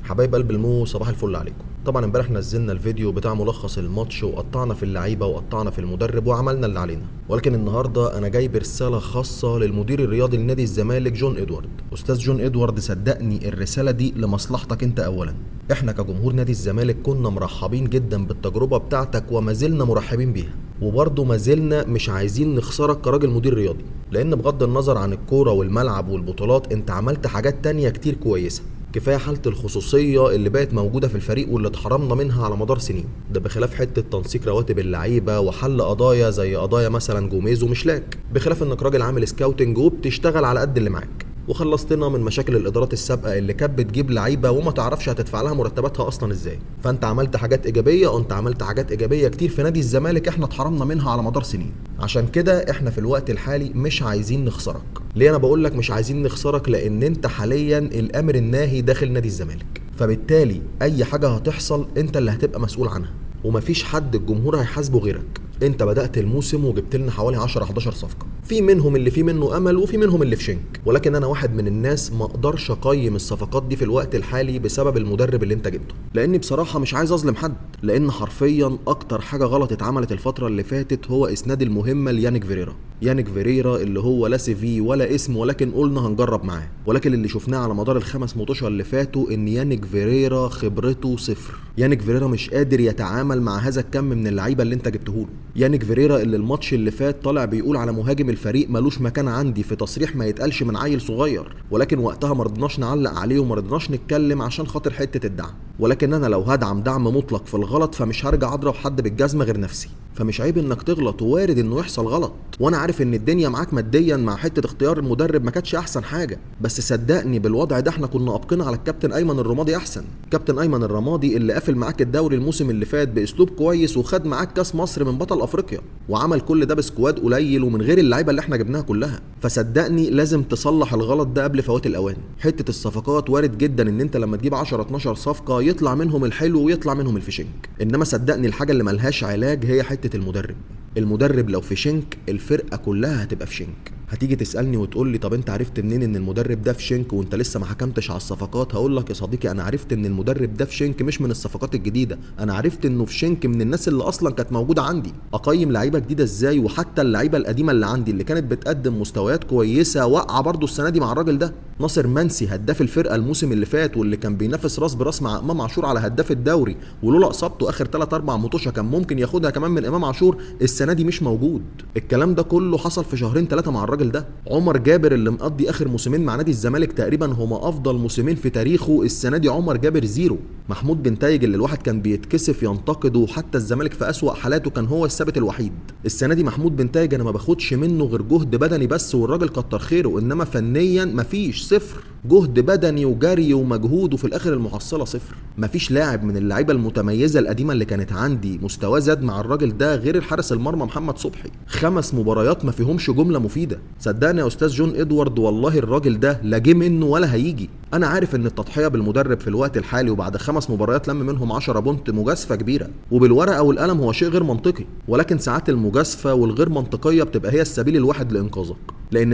حبايب قلب المو، صباح الفل عليكم. طبعا امبارح نزلنا الفيديو بتاع ملخص الماتش وقطعنا في اللعيبه وقطعنا في المدرب وعملنا اللي علينا، ولكن النهارده انا جايب رساله خاصه للمدير الرياضي لنادي الزمالك جون ادوارد. استاذ جون ادوارد، صدقني الرساله دي لمصلحتك انت اولا. احنا كجمهور نادي الزمالك كنا مرحبين جدا بالتجربه بتاعتك وما زلنا مرحبين بيها، وبرضه ما زلنا مش عايزين نخسرك كراجل مدير رياضي، لان بغض النظر عن الكوره والملعب والبطولات انت عملت حاجات تانية كتير كويسه. كفايه حاله الخصوصيه اللي بقت موجوده في الفريق واللي اتحرمنا منها على مدار سنين، ده بخلاف حته تنسيق رواتب اللعيبه وحل قضايا زي قضايا مثلا جوميز ومشلاك، بخلاف انك راجل عامل سكاوتنج وبتشتغل على قد اللي معاك، وخلصتنا من مشاكل الادارات السابقه اللي كانت بتجيب لعيبه وما تعرفش هتدفع لها مرتباتها اصلا ازاي. فانت عملت حاجات ايجابيه، وانت عملت حاجات ايجابيه كتير في نادي الزمالك احنا اتحرمنا منها على مدار سنين. عشان كده احنا في الوقت الحالي مش عايزين نخسرك. ليه انا بقول لك مش عايزين نخسرك؟ لان انت حاليا الامر الناهي داخل نادي الزمالك، فبالتالي اي حاجه هتحصل انت اللي هتبقى مسؤول عنها، ومفيش حد الجمهور هيحاسبه غيرك. انت بدأت الموسم وجبت لنا حوالي 10 11 صفقة، في منهم اللي فيه منه امل وفي منهم اللي في شنك، ولكن انا واحد من الناس ما اقدرش اقيم الصفقات دي في الوقت الحالي بسبب المدرب اللي انت جبته، لاني بصراحة مش عايز اظلم حد، لان حرفيا اكتر حاجة غلط اتعملت الفترة اللي فاتت هو اسناد المهمة ليانيك فيريرا. يانيك فيريرا اللي هو لا سي في ولا اسم، ولكن قلنا هنجرب معاه، ولكن اللي شفناه على مدار الخمس مطوشة اللي فاتوا ان يانيك فيريرا خبرته صفر. يانيك فيريرا مش قادر يتعامل مع هذا الكم من اللعيبة اللي انت جبته له. يانيك فيريرا اللي الماتش اللي فات طالع بيقول على مهاجم الفريق ملوش مكان عندي، في تصريح ما يتقالش من عيل صغير، ولكن وقتها ما رضناش نعلق عليه وما رضناش نتكلم عشان خاطر حته الدعم. ولكن انا لو هدعم دعم مطلق في الغلط فمش هرجع اضرب حد بالجزمه غير نفسي، فمش عيب انك تغلط، ووارد انه يحصل غلط. وانا عارف ان الدنيا معاك ماديا مع حته اختيار المدرب ما كانتش احسن حاجه، بس صدقني بالوضع ده احنا كنا ابقينا على الكابتن ايمن الرمادي احسن. كابتن ايمن الرمادي اللي قافل معاك الدوري الموسم اللي فات باسلوب كويس، وخد معاك كاس مصر من بطل افريقيا، وعمل كل ده بسكواد قليل ومن غير اللعيبه اللي احنا جبناها كلها. فصدقني لازم تصلح الغلط ده قبل فوات الاوان. حته الصفقات وارد جدا ان انت لما تجيب 10 12 صفقه يطلع منهم الحلو ويطلع منهم الفشنك، انما صدقني الحاجه اللي ملهاش علاج هي حته المدرب. المدرب لو في شنك الفرقه كلها هتبقى في شنك. هتيجي تسالني وتقول لي طب انت عرفت منين ان المدرب ده في شنك وانت لسه ما حكمتش على الصفقات؟ هقول لك يا صديقي، انا عرفت ان المدرب ده في شنك مش من الصفقات الجديده، انا عرفت انه في شنك من الناس اللي اصلا كانت موجوده عندي. اقيم لعيبه جديده ازاي؟ وحتى اللعيبه القديمه اللي عندي اللي كانت بتقدم مستويات كويسه واقعه برضو السنه دي مع الراجل ده. ناصر منسي هداف الفرقه الموسم اللي فات، واللي كان بينافس راس براس مع امام عاشور على هداف الدوري، ولولا اصابته اخر 3 4 مطوشه كان ممكن ياخدها كمان من امام عاشور، السنه دي مش موجود. الكلام ده كله حصل في شهرين 3 مع الراجل ده. عمر جابر اللي مقضي اخر موسمين مع نادي الزمالك تقريبا هما افضل موسمين في تاريخه، السنه دي عمر جابر زيرو. محمود بنتايج اللي الواحد كان بيتكسف ينتقده، وحتى الزمالك في اسوأ حالاته كان هو الثابت الوحيد، السنه دي محمود بنتايج انا ما باخدش منه غير جهد بدني بس، والراجل كتر خيره، انما فنيا مفيش، صفر. جهد بدني وجري ومجهود، وفي الاخر المحصله صفر. مفيش لاعب من اللعيبه المتميزه القديمه اللي كانت عندي مستواه زاد مع الراجل ده غير الحارس المرمى محمد صبحي، 5 مباريات ما فيهمش جمله مفيده. صدقني يا استاذ جون ادوارد والله الراجل ده لا جه منه ولا هيجي. انا عارف ان التضحيه بالمدرب في الوقت الحالي وبعد 5 مباريات لم منهم 10 بونت مجازفه كبيره، وبالورقه والقلم هو شيء غير منطقي، ولكن ساعات المجازفه والغير منطقيه بتبقى هي السبيل الواحد لانقاذك. لان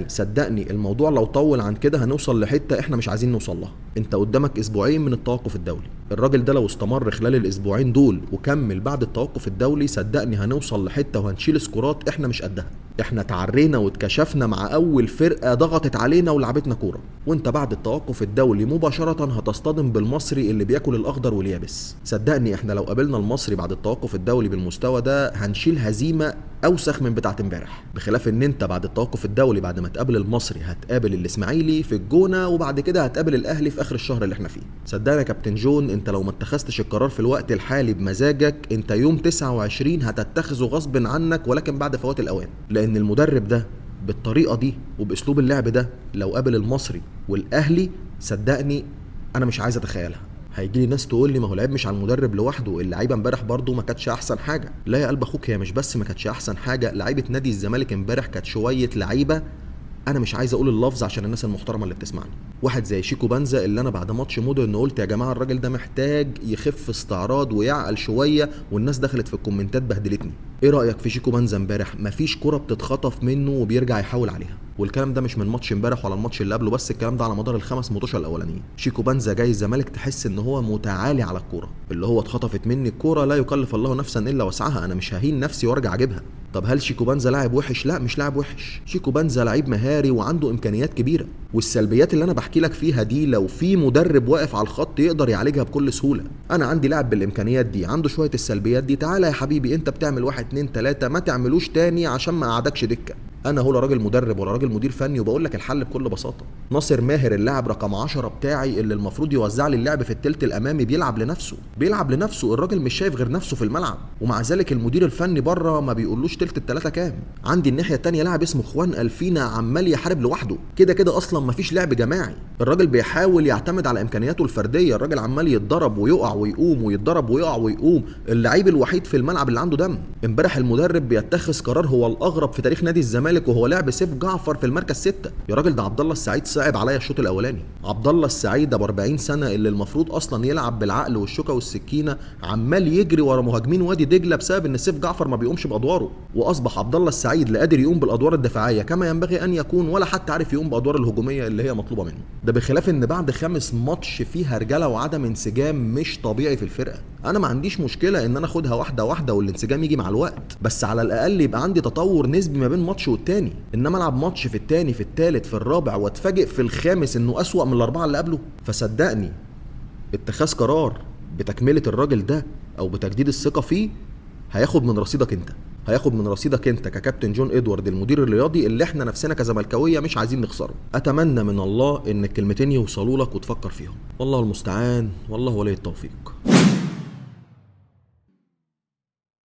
صدقني الموضوع لو طول عن كده هنوصل لحته احنا مش عايزين نوصل لها. انت قدامك اسبوعين من التوقف الدولي، الراجل ده لو استمر خلال الاسبوعين دول وكمل بعد التوقف الدولي صدقني هنوصل لحته وهنشيل سكورات احنا مش قدها. احنا تعرينا واتكشفنا مع اول فرقه ضغطت علينا ولعبتنا كوره، وانت بعد التوقف الدولي مباشره هتصطدم بالمصري اللي بياكل الاخضر واليابس. صدقني احنا لو قابلنا المصري بعد التوقف الدولي بالمستوى ده هنشيل هزيمه اوسخ من بتاعه امبارح، بخلاف ان انت بعد التوقف الدولي بعد ما تقابل المصري هتقابل الاسماعيلي في الجونه، وبعد كده هتقابل الاهلي في اخر الشهر اللي احنا فيه. صدقني يا كابتن جون، انت لو ما اتخذتش القرار في الوقت الحالي بمزاجك انت يوم 29 هتتخذه غصب عنك، ولكن بعد فوات الاوان. لان المدرب ده بالطريقه دي وباسلوب اللعب ده لو قابل المصري والاهلي صدقني انا مش عايز اتخيلها. هيجي لي ناس تقول لي ما هو العيب مش على المدرب لوحده، اللعيبه امبارح برضو ما كانتش احسن حاجه. لا يا قلب اخوك، هي مش بس ما كانتش احسن حاجه، لعيبه نادي الزمالك امبارح كانت شويه لعيبه انا مش عايز اقول اللفظ عشان الناس المحترمه اللي بتسمعني. واحد زي شيكو بنزا اللي انا بعد ماتش مودرن قلت يا جماعه الراجل ده محتاج يخف استعراض ويعقل شويه، والناس دخلت في الكومنتات بهدلتني. ايه رايك في شيكو بنزا امبارح؟ مفيش كره بتتخطف منه وبيرجع يحاول عليها، والكلام ده مش من ماتش امبارح ولا الماتش اللي قبله بس، الكلام ده على مدار الخمس ماتشات الاولانيين. شيكو بنزا جاي الزمالك تحس ان هو متعالي على الكوره، اللي هو اتخطفت مني الكوره لا يكلف الله نفسا الا وسعها، انا مش ههين نفسي وارجع اجيبها. طب هل شيكو بنزا لاعب وحش؟ لا مش لاعب وحش، شيكو بنزا لعيب مهاري وعنده امكانيات كبيره، والسلبيات اللي انا بحكي لك فيها دي لو في مدرب واقف على الخط يقدر يعالجها بكل سهوله. انا عندي لاعب بالامكانيات دي عنده شويه السلبيات دي، تعالى يا حبيبي انت بتعمل 1 2 3 ما تعملوش تاني عشان ما قعدكش دكه. انا هو لا راجل مدرب ولا راجل مدير فني، وبقول لك الحل بكل بساطه. ناصر ماهر اللاعب رقم 10 بتاعي اللي المفروض يوزع لي اللعب في الثلث الامامي بيلعب لنفسه، الراجل مش شايف غير نفسه في الملعب، ومع ذلك المدير الفني بره ما بيقولوش ثلث الثلاثه كام. عندي الناحيه الثانيه لاعب اسمه خوان الفينا عمال يحارب لوحده، كده اصلا ما فيش لعب جماعي، الراجل بيحاول يعتمد على امكانياته الفرديه، الراجل عمال يتضرب ويقع ويقوم ويتضرب ويقع ويقوم، اللعيب الوحيد في الملعب اللي عنده دم. امبارح المدرب بيتخذ قرار هو الاغرب في تاريخ نادي الزمالك، وهو لعب سيف جعفر في المركز 6. يا راجل ده عبد الله السعيد صعب عليا الشوط الاولاني، عبد الله السعيد ابو 40 سنه اللي المفروض اصلا يلعب بالعقل والشوكه والسكينه عمال يجري ورا مهاجمين وادي دجله بسبب ان سيف جعفر ما بيقومش بادواره، واصبح عبد الله السعيد لا قادر يقوم بالادوار الدفاعيه كما ينبغي ان يكون، ولا حتى عارف يقوم بادوار الهجوميه اللي هي مطلوبه منه. ده بخلاف ان بعد 5 ماتش فيها رجاله وعدم انسجام مش طبيعي في الفرقه. انا ما عنديش مشكله ان انا اخدها واحده واحده والانسجام يجي مع الوقت، بس على الاقل يبقى عندي تطور نسبي ما بين ماتش والتاني، انما العب ماتش في التاني في التالت في الرابع واتفاجئ في الخامس انه اسوأ من الاربعه اللي قبله. فصدقني اتخاذ قرار بتكمله الراجل ده او بتجديد الثقه فيه هياخد من رصيدك انت ككابتن جون ادوارد المدير الرياضي اللي احنا نفسنا كزملكاويه مش عايزين نخسره. اتمنى من الله ان الكلمتين يوصلوا لك وتفكر فيهم، والله المستعان والله ولي التوفيق.